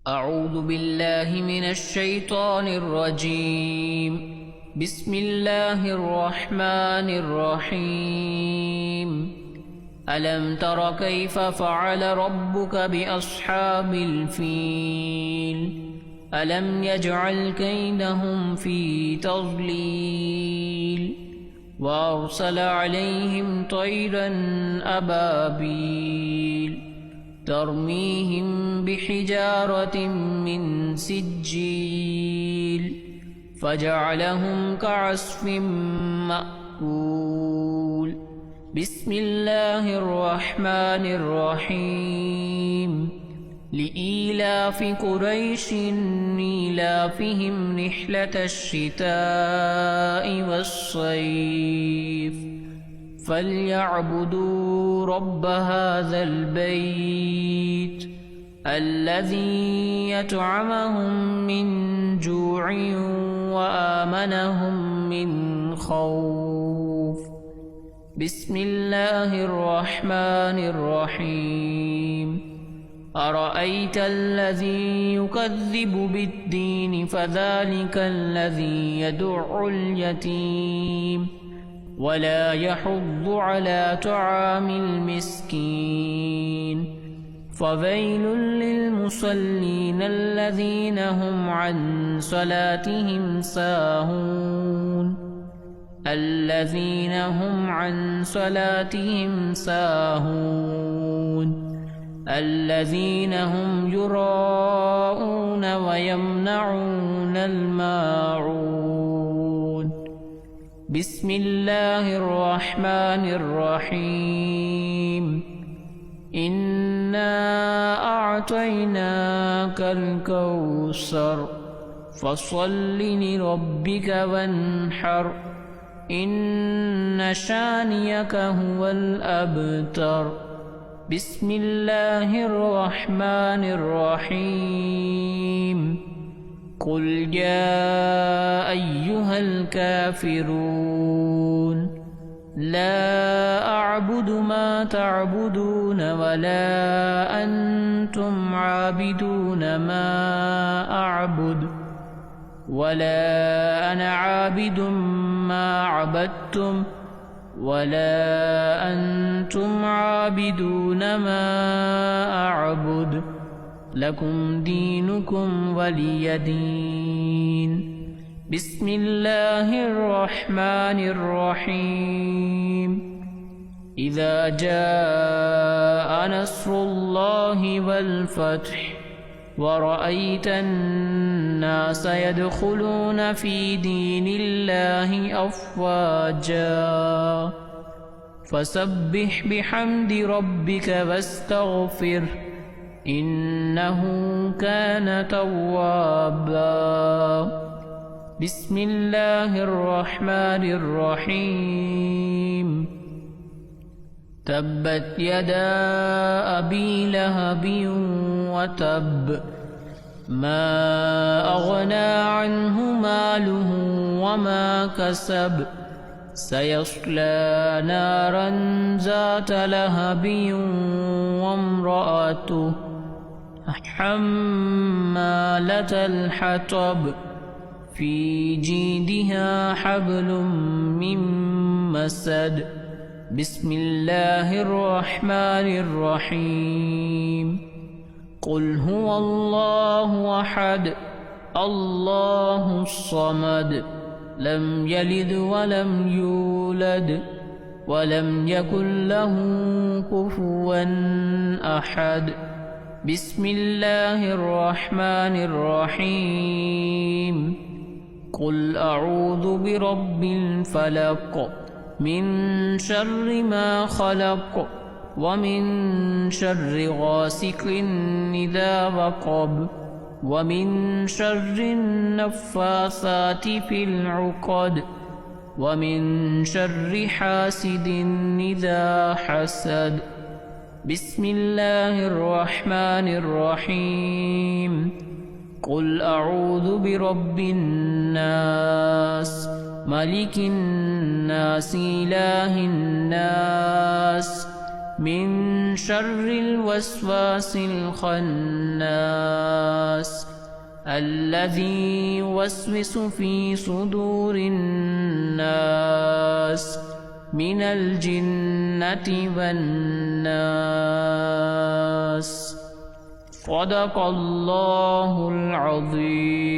أعوذ بالله من الشيطان الرجيم. بسم الله الرحمن الرحيم. ألم تر كيف فعل ربك بأصحاب الفيل؟ ألم يجعل كيدهم في تضليل وأرسل عليهم طيرا أبابيل ترميهم بحجارة من سجيل فجعلهم كعصف مأكول. بسم الله الرحمن الرحيم. لإيلاف قريش إيلافهم رحلة الشتاء والصيف فليعبدوا رب هذا البيت الذي يطعمهم من جوع وآمنهم من خوف. بسم الله الرحمن الرحيم. أرأيت الذي يكذب بالدين فذلك الذي يدع اليتيم ولا يحض على طعام المسكين. فويل للمصلين الذين هم عن صلاتهم ساهون الذين هم يراءون ويمنعون الماعون. بسم الله الرحمن الرحيم. إنا أعطيناك الكوثر فصل لربك وانحر إن شانيك هو الأبتر. بسم الله الرحمن الرحيم. قل يا أيها الكافرون لا أعبد ما تعبدون ولا أنتم عابدون ما أعبد ولا أنا عابد ما عبدتم ولا أنتم عابدون ما أعبد لكم دينكم ولي دين. بسم الله الرحمن الرحيم. إذا جاء نصر الله والفتح ورأيت الناس يدخلون في دين الله أفواجا فسبح بحمد ربك واستغفره إنه كان توابا. بسم الله الرحمن الرحيم. تبت يدا أبي لهب وتب ما أغنى عنه ماله وما كسب سيصلى نارا ذات لهب وامرأته حمالة الحطب في جيدها حبل من مسد. بسم الله الرحمن الرحيم. قل هو الله أحد الله الصمد لم يلد ولم يولد ولم يكن له كفوا أحد. بسم الله الرحمن الرحيم. قل أعوذ برب الفلق من شر ما خلق ومن شر غاسق إذا وقب ومن شر النفاثات في العقد ومن شر حاسد إذا حسد. بسم الله الرحمن الرحيم. قل أعوذ برب الناس ملك الناس إله الناس من شر الوسواس الخناس الناس الذي يوسوس في صدور الناس من الجنة والناس صدق الله العظيم.